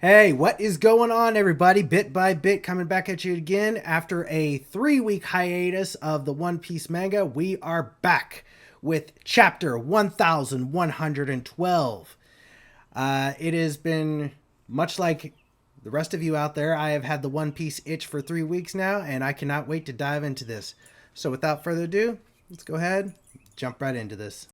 Hey, what is going on, everybody? Bit by bit, coming back at you again after a 3 week hiatus of the One Piece manga. We are back with chapter 1112. It has been much like the rest of you out there. I have had the One Piece itch for 3 weeks now, and I cannot wait to dive into this. So, without further ado, let's go ahead, jump right into this.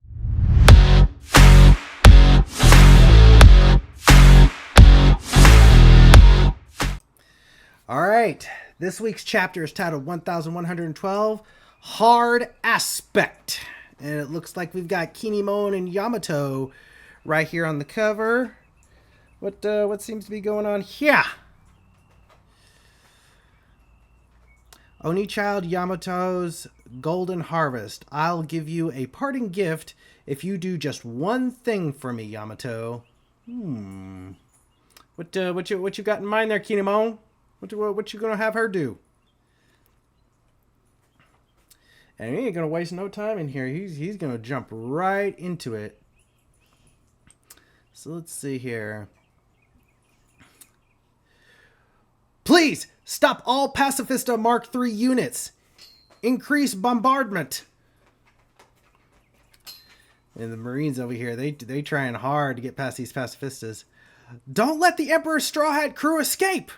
All right, this week's chapter is titled 1112, Hard Aspect. And it looks like we've got Kinemon and Yamato right here on the cover. What seems to be going on here? Oni Child Yamato's Golden Harvest. I'll give you a parting gift if you do just one thing for me, Yamato. What you got in mind there, Kinemon? What you gonna have her do? And he ain't gonna waste no time in here. He's gonna jump right into it. So let's see here. Please stop all Pacifista Mark III units. Increase bombardment. And the Marines over here, they trying hard to get past these Pacifistas. Don't let the Emperor's Straw Hat crew escape.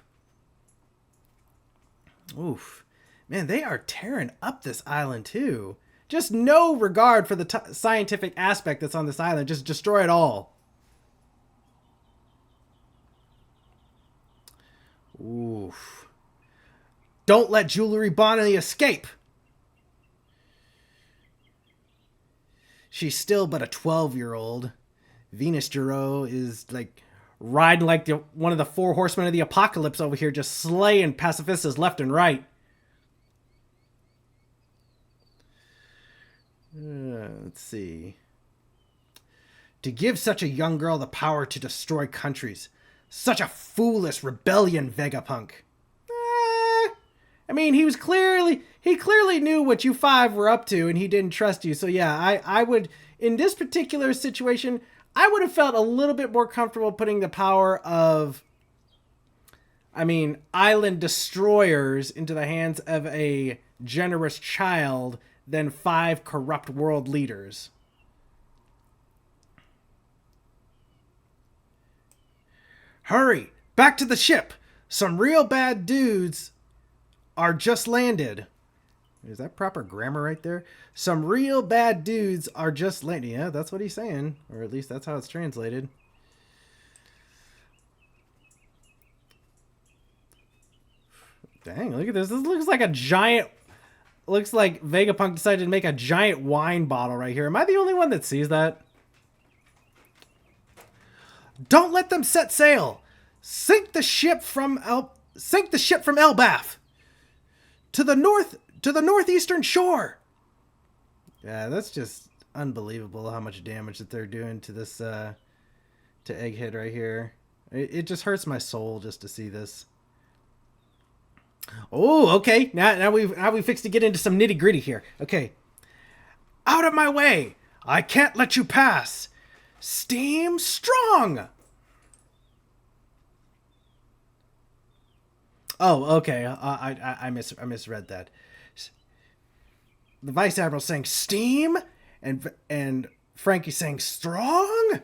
Oof. Man, they are tearing up this island too. Just no regard for the scientific aspect that's on this island. Just destroy it all. Oof. Don't let Jewelry Bonnie escape. She's still but a 12-year-old. Venus Giro is like riding like one of the four horsemen of the apocalypse over here, just slaying pacifistas left and right. Let's see. To give such a young girl the power to destroy countries. Such a foolish rebellion, Vegapunk. I mean, he clearly knew what you five were up to, and he didn't trust you. So yeah, I would, in this particular situation, I would have felt a little bit more comfortable putting the power of, island destroyers into the hands of a generous child than 5 corrupt world leaders. Hurry, back to the ship. Some real bad dudes are just landed. Is that proper grammar right there? Some real bad dudes are just landing. Yeah, that's what he's saying. Or at least that's how it's translated. Dang, look at this. This looks like a giant... Looks like Vegapunk decided to make a giant wine bottle right here. Am I the only one that sees that? Don't let them set sail. Sink the ship from Elbaf. To the northeastern shore. Yeah, that's just unbelievable how much damage that they're doing to this to Egghead right here. It just hurts my soul just to see this. Oh, okay. Now we fixed to get into some nitty gritty here. Okay. Out of my way! I can't let you pass. Steam strong. Oh, okay. I misread that. The Vice Admiral saying steam, and Frankie saying strong.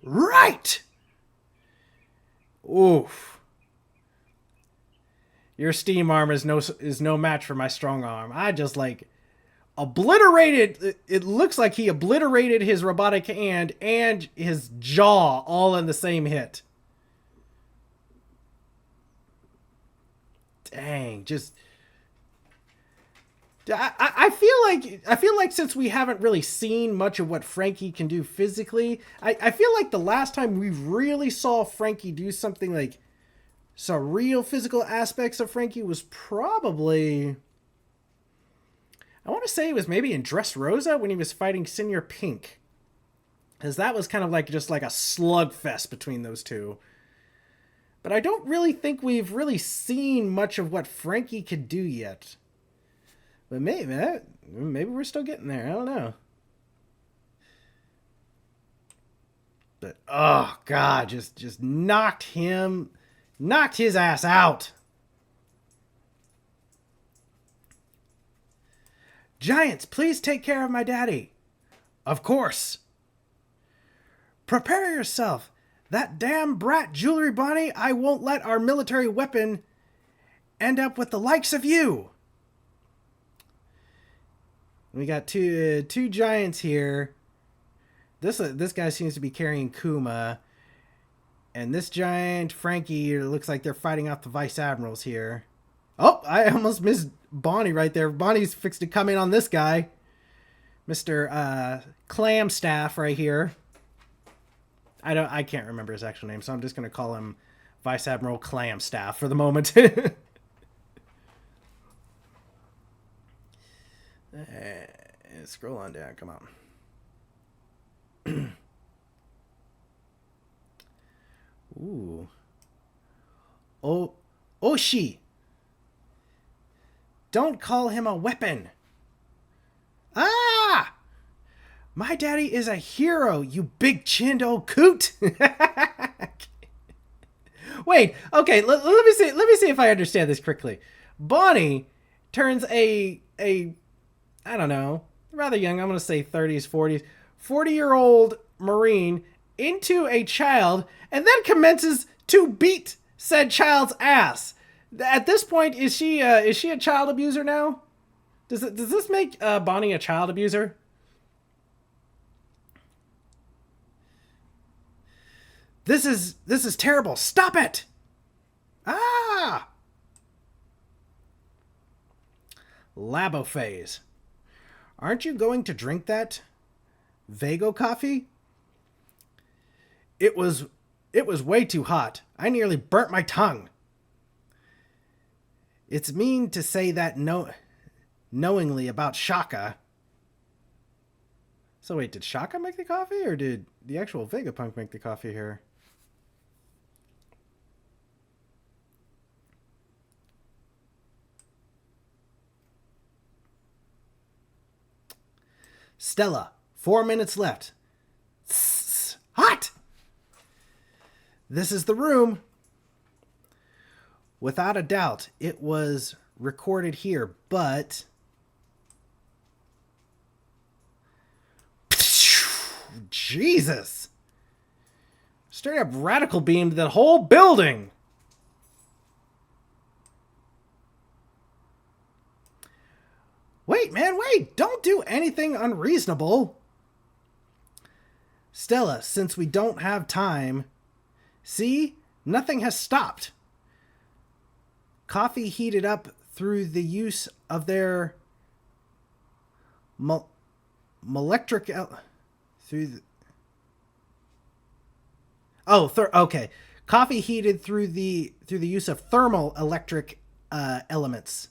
Right. Oof. Your steam arm is no match for my strong arm. I just obliterated. It looks like he obliterated his robotic hand and his jaw all in the same hit. Dang, just I feel like since we haven't really seen much of what Frankie can do physically, I feel like the last time we really saw Frankie do something like some real physical aspects of Frankie was probably, I want to say it was maybe in Dressrosa when he was fighting Senior Pink. Because that was kind of like just like a slugfest between those two. But I don't really think we've really seen much of what Frankie could do yet. But maybe we're still getting there. I don't know. But oh god, just knocked his ass out. Giants, please take care of my daddy. Of course. Prepare yourself. That damn brat Jewelry Bonnie, I won't let our military weapon end up with the likes of you. We got two giants here. This guy seems to be carrying Kuma. And this giant, Frankie, it looks like they're fighting off the vice admirals here. Oh, I almost missed Bonnie right there. Bonnie's fixed to come in on this guy. Mr. Clamstaff right here. I can't remember his actual name, so I'm just going to call him Vice Admiral Clamstaff for the moment. Scroll on down, come on. Ooh. Oh, Oshi. Don't call him a weapon. Ah! My daddy is a hero, you big-chinned old coot. Wait, okay, let me see if I understand this quickly. Bonnie turns a I don't know, rather young, I'm going to say 30s, 40s, 40-year-old Marine into a child and then commences to beat said child's ass. At this point, is she a child abuser now? Does this make Bonnie a child abuser? This is terrible. Stop it! Ah! Labo phase. Aren't you going to drink that Vago coffee? It was way too hot. I nearly burnt my tongue. It's mean to say that knowingly about Shaka. So wait, did Shaka make the coffee or did the actual Vegapunk make the coffee here? Stella, 4 minutes left. Hot! This is the room. Without a doubt, it was recorded here, but... Jesus! Straight up radical beamed the whole building! Wait, man, wait! Don't do anything unreasonable! Stella, since we don't have time... See? Nothing has stopped. Coffee heated up through the use of their... Molectric... Through the... Oh, okay. Coffee heated through the use of thermal electric elements.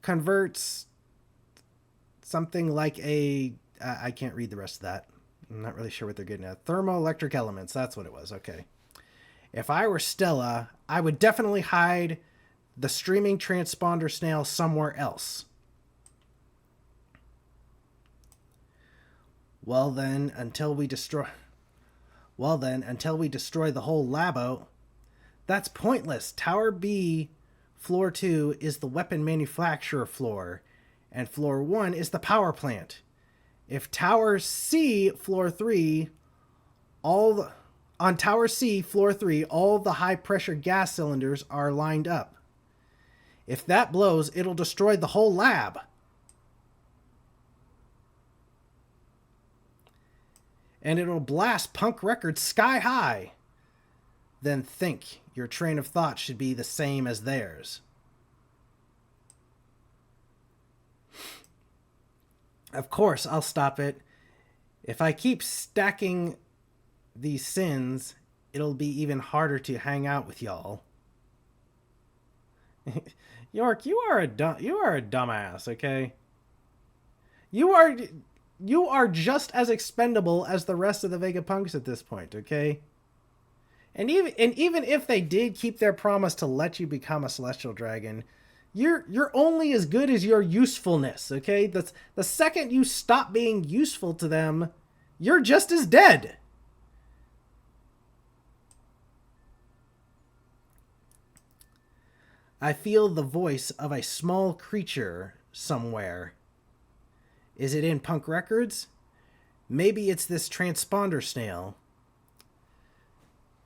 Converts something like a... I can't read the rest of that. I'm not really sure what they're getting at. Thermoelectric elements. That's what it was. Okay. If I were Stella, I would definitely hide the streaming transponder snail somewhere else. Well then, until we destroy the whole labo, that's pointless. Tower B, floor 2 is the weapon manufacturer floor, and floor 1 is the power plant. If Tower C, floor 3, on Tower C, floor 3, all the high-pressure gas cylinders are lined up. If that blows, it'll destroy the whole lab. And it'll blast punk records sky high. Then think your train of thought should be the same as theirs. Of course, I'll stop it. If I keep stacking these sins, it'll be even harder to hang out with y'all. York, you are a dumbass, okay? You are just as expendable as the rest of the Vegapunks at this point, okay? And even if they did keep their promise to let you become a celestial dragon, you're only as good as your usefulness, okay? The second you stop being useful to them, you're just as dead. I feel the voice of a small creature somewhere. Is it in Punk Records? Maybe it's this transponder snail.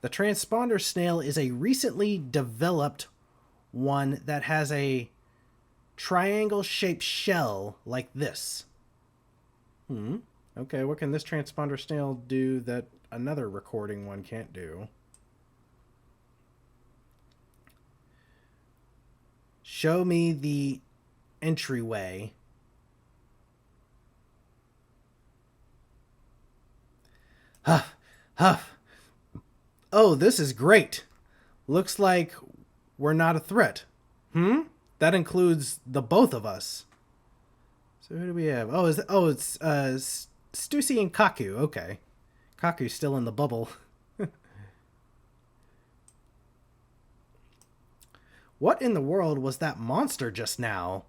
The transponder snail is a recently developed one that has a triangle-shaped shell like this. Okay, what can this transponder snail do that another recording one can't do? Show me the entryway. Huff, huff. Oh, this is great. Looks like we're not a threat. That includes the both of us. So who do we have? It's Stussy and Kaku. Okay. Kaku's still in the bubble. What in the world was that monster just now?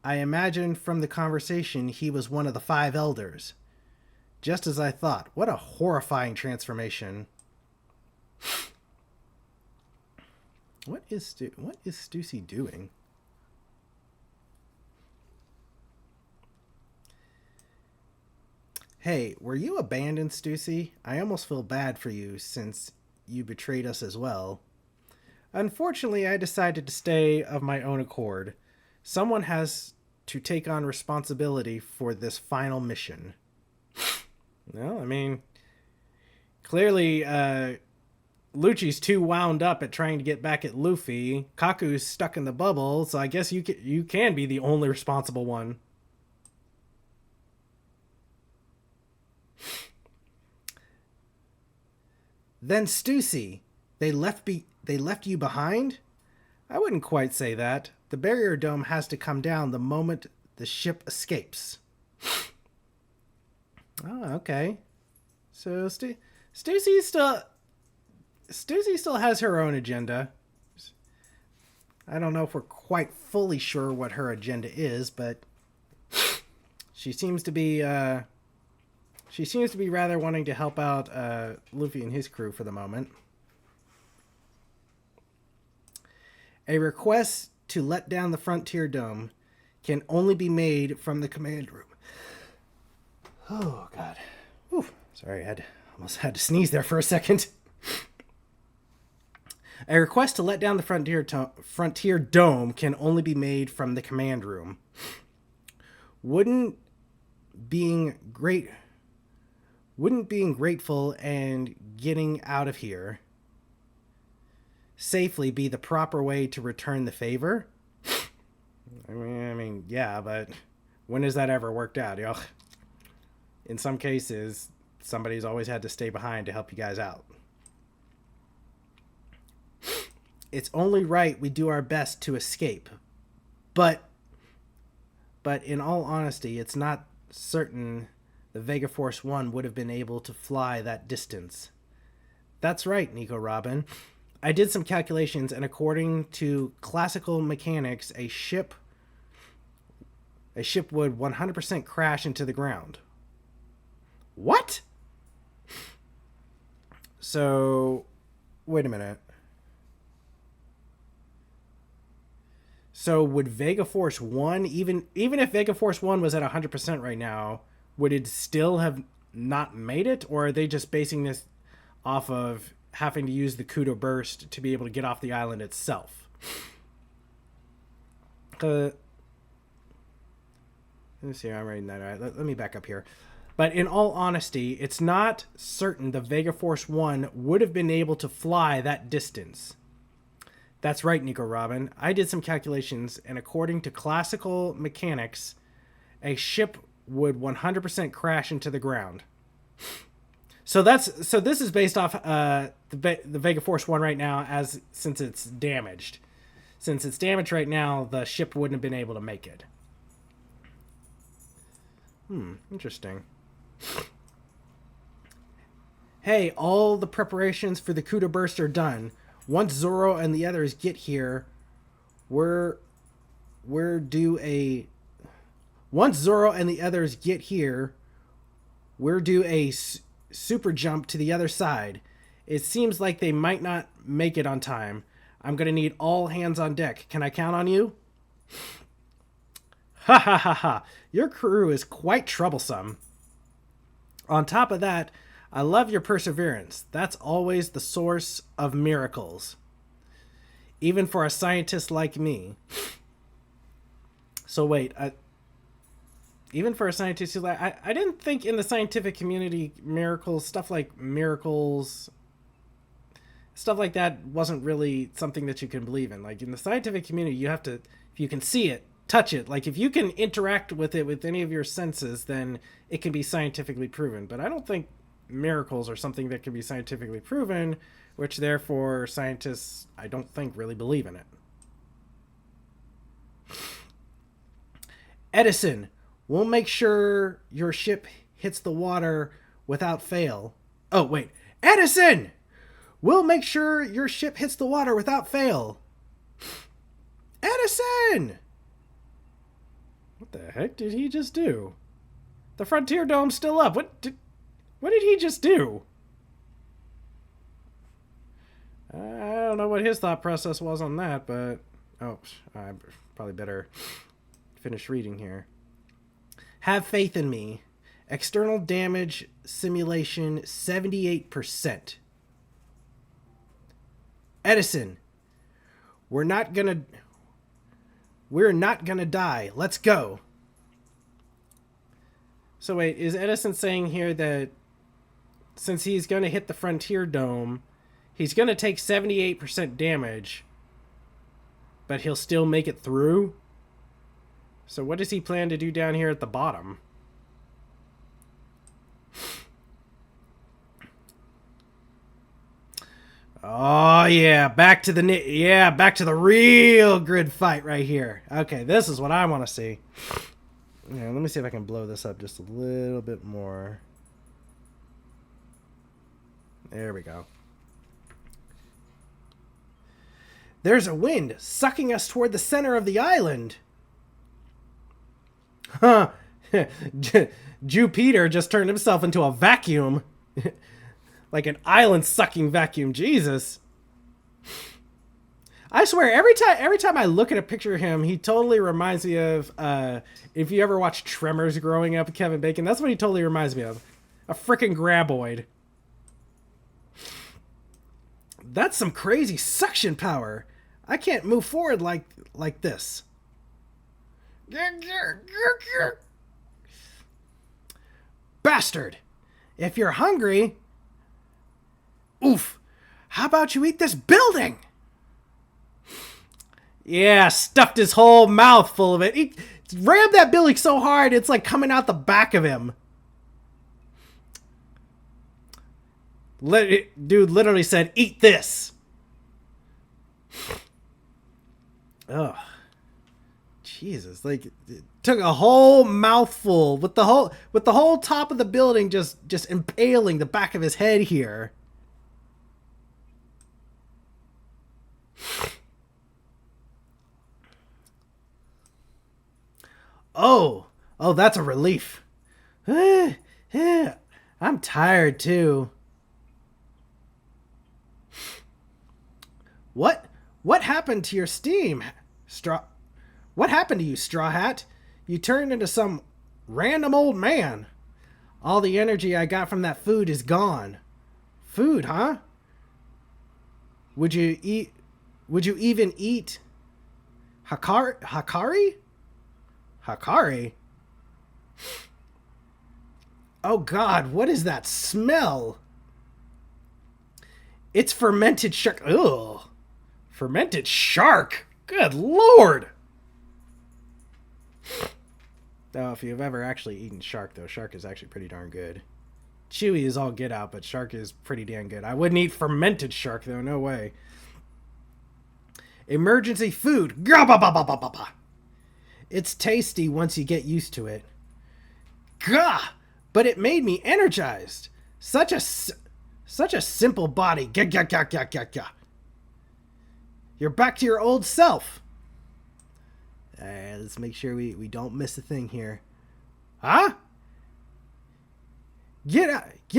I imagine from the conversation he was one of the 5 elders. Just as I thought. What a horrifying transformation. What is Stussy doing? Hey, were you abandoned, Stussy? I almost feel bad for you since you betrayed us as well. Unfortunately, I decided to stay of my own accord. Someone has to take on responsibility for this final mission. Well, I mean, clearly, Lucci's too wound up at trying to get back at Luffy. Kaku's stuck in the bubble, so I guess you can be the only responsible one. Then Stussy, they left you behind? I wouldn't quite say that. The barrier dome has to come down the moment the ship escapes. Oh, okay. So Stussy still has her own agenda. I don't know if we're quite fully sure what her agenda is, but she seems to be rather wanting to help out Luffy and his crew for the moment. A request to let down the Frontier Dome can only be made from the command room. Oh, God. Whew. Sorry, almost had to sneeze there for a second. A request to let down the Frontier Dome can only be made from the command room. Wouldn't being grateful and getting out of here safely be the proper way to return the favor? I mean, yeah, but when has that ever worked out? In some cases, somebody's always had to stay behind to help you guys out. It's only right we do our best to escape. But in all honesty, it's not certain the Vega Force 1 would have been able to fly that distance. That's right, Nico Robin. I did some calculations, and according to classical mechanics, a ship would 100% crash into the ground. What? So, wait a minute. So would Vega Force 1, even if Vega Force 1 was at 100% right now, would it still have not made it? Or are they just basing this off of having to use the Kudo Burst to be able to get off the island itself? Let me see, I'm reading that right. Let me back up here. But in all honesty, it's not certain the Vega Force 1 would have been able to fly that distance. That's right, Nico Robin. I did some calculations, and according to classical mechanics, a ship would 100% crash into the ground. So this is based off the Vega Force 1 right now, since it's damaged. Since it's damaged right now, the ship wouldn't have been able to make it. Interesting. Hey, all the preparations for the Kudo Burst are done. Once Zoro and the others get here, we're due a super jump to the other side. It seems like they might not make it on time. I'm going to need all hands on deck. Can I count on you? Ha ha ha ha. Your crew is quite troublesome. On top of that, I love your perseverance. That's always the source of miracles. Even for a scientist like me. So wait, even for a scientist like I didn't think in the scientific community stuff like that wasn't really something that you can believe in. Like in the scientific community, you have to, if you can see it, touch it. Like if you can interact with it with any of your senses, then it can be scientifically proven. But I don't think miracles are something that can be scientifically proven, which therefore scientists, I don't think, really believe in it. Edison, we'll make sure your ship hits the water without fail. Oh, wait. Edison! We'll make sure your ship hits the water without fail. Edison! What the heck did he just do? The Frontier Dome's still up. What did he just do? I don't know what his thought process was on that, but... Oh, I probably better finish reading here. Have faith in me. External damage simulation 78%. Edison, we're not gonna die. Let's go. So wait, is Edison saying here that since he's gonna hit the Frontier Dome, he's gonna take 78% damage, but he'll still make it through? So what does he plan to do down here at the bottom? Oh yeah, back to the real grid fight right here. Okay, this is what I want to see. Yeah, let me see if I can blow this up just a little bit more. There we go. There's a wind sucking us toward the center of the island. Huh. Jupiter just turned himself into a vacuum. Like an island-sucking vacuum. Jesus. I swear, every time I look at a picture of him, he totally reminds me of, if you ever watched Tremors growing up with Kevin Bacon, that's what he totally reminds me of. A frickin' graboid. That's some crazy suction power. I can't move forward like this. Bastard! If you're hungry... Oof! How about you eat this building? Yeah, stuffed his whole mouth full of it. He rammed that building so hard, it's like coming out the back of him. Dude literally said, eat this. Ugh. Jesus, like, it took a whole mouthful with the whole top of the building just impaling the back of his head here. Oh, that's a relief. I'm tired too. What happened to your steam, What happened to you, Straw Hat? You turned into some random old man. All the energy I got from that food is gone. Food, huh? Would you even eat Hakari? Hakari? Oh God, what is that smell? It's fermented shark. Ugh. Fermented shark? Good Lord. Oh, if you've ever actually eaten shark, though, shark is actually pretty darn good. Chewy is all get out, but shark is pretty damn good. I wouldn't eat fermented shark, though. No way. Emergency food. Gah-ba-ba-ba-ba-ba-ba. It's tasty once you get used to it. Gah! But it made me energized. Such a simple body. Gah, gah, gah, gah, gah, gah. You're back to your old self. Let's make sure we don't miss a thing here. Huh? Get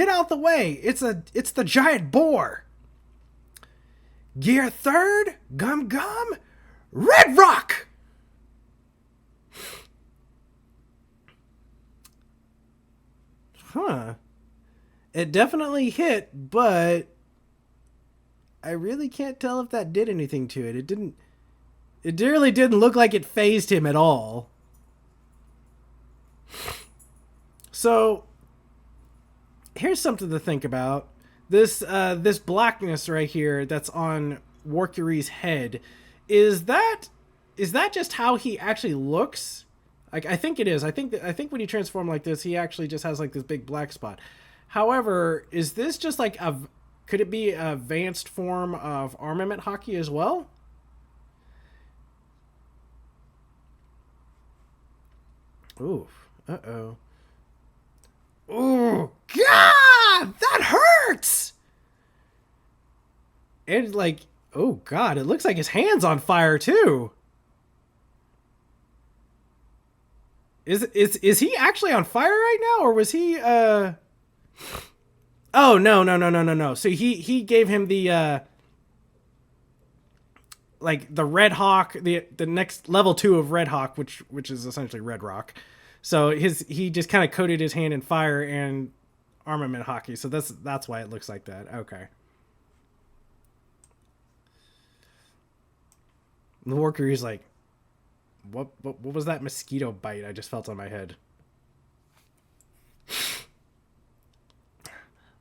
out the way. It's the giant boar. Gear third, Gum Gum, Red Rock! Huh. It definitely hit, but I really can't tell if that did anything to it. It really didn't look like it phased him at all. So, here's something to think about. This blackness right here that's on Warcury's head, is that just how he actually looks? Like, I think it is. I think when you transform like this, he actually just has like this big black spot. However, is this just like could it be an advanced form of armament hockey as well? Ooh. Uh-oh. Ooh, God! That hurts! And like, oh God, it looks like his hand's on fire too. Is he actually on fire right now, or was he Oh no. So he gave him the like the Red Hawk, the next level 2 of Red Hawk, which is essentially Red Rock. So he just kind of coated his hand in fire and armament hockey. So that's why it looks like that. Okay. The worker is like, what was that mosquito bite I just felt on my head?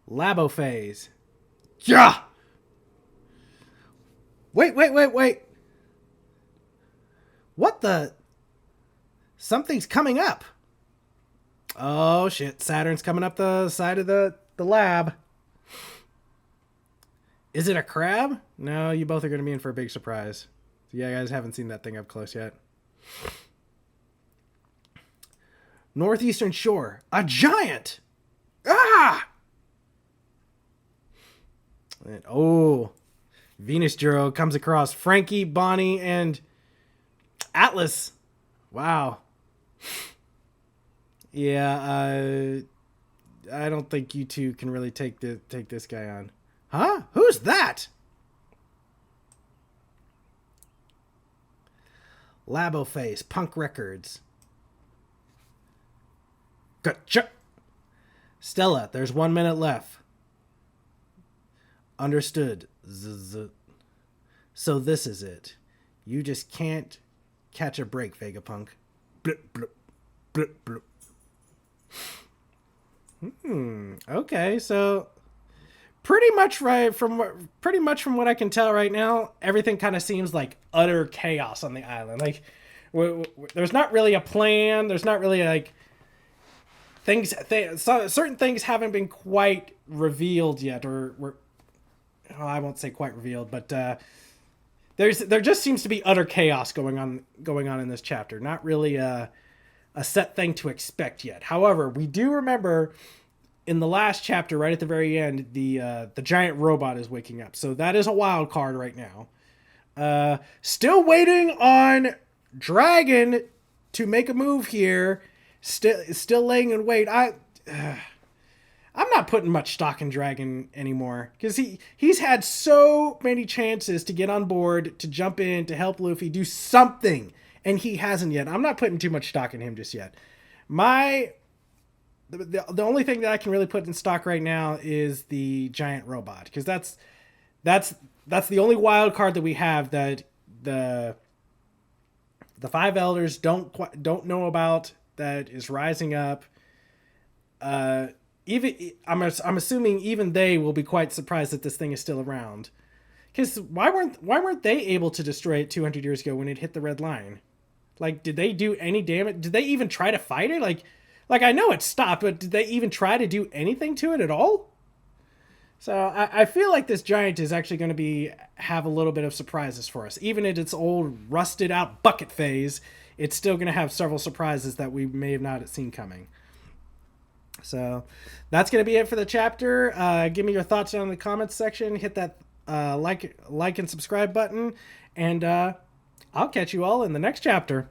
Labo phase. Yeah. Wait. What the? Something's coming up. Oh shit, Saturn's coming up the side of the lab. Is it a crab? No, you both are going to be in for a big surprise. Yeah, guys haven't seen that thing up close yet. Northeastern shore. A giant! Ah! And, oh. Venus Juro comes across Frankie, Bonnie, and Atlas. Wow. Yeah, I don't think you two can really take this guy on. Huh? Who's that? Labo Face, Punk Records. Gotcha. Stella, there's 1 minute left. Understood. Zzz. So this is it. You just can't catch a break, Vegapunk. Blip, blip, blip, blip. Okay, so pretty much from what I can tell right now, everything kind of seems like utter chaos on the island. Like, there's not really a plan. There's not really like certain things haven't been quite revealed yet, I won't say quite revealed, but there just seems to be utter chaos going on in this chapter. Not really a set thing to expect yet. However, we do remember in the last chapter, right at the very end, the giant robot is waking up. So that is a wild card right now. Still waiting on Dragon to make a move here. Still laying in wait. I'm not putting much stock in Dragon anymore because he's had so many chances to get on board, to jump in, to help Luffy do something, and he hasn't yet. I'm not putting too much stock in him just yet. The only thing that I can really put in stock right now is the giant robot, because that's the only wild card that we have that the five elders don't know about, that is rising up. Even I'm assuming even they will be quite surprised that this thing is still around. Because why weren't they able to destroy it 200 years ago when it hit the red line? Like, did they do any damage? Did they even try to fight it? Like I know it stopped, but did they even try to do anything to it at all? So I feel like this giant is actually going to have a little bit of surprises for us. Even in its old rusted out bucket phase, it's still going to have several surprises that we may have not seen coming. So that's going to be it for the chapter. Give me your thoughts down in the comments section. Hit that like and subscribe button. And I'll catch you all in the next chapter.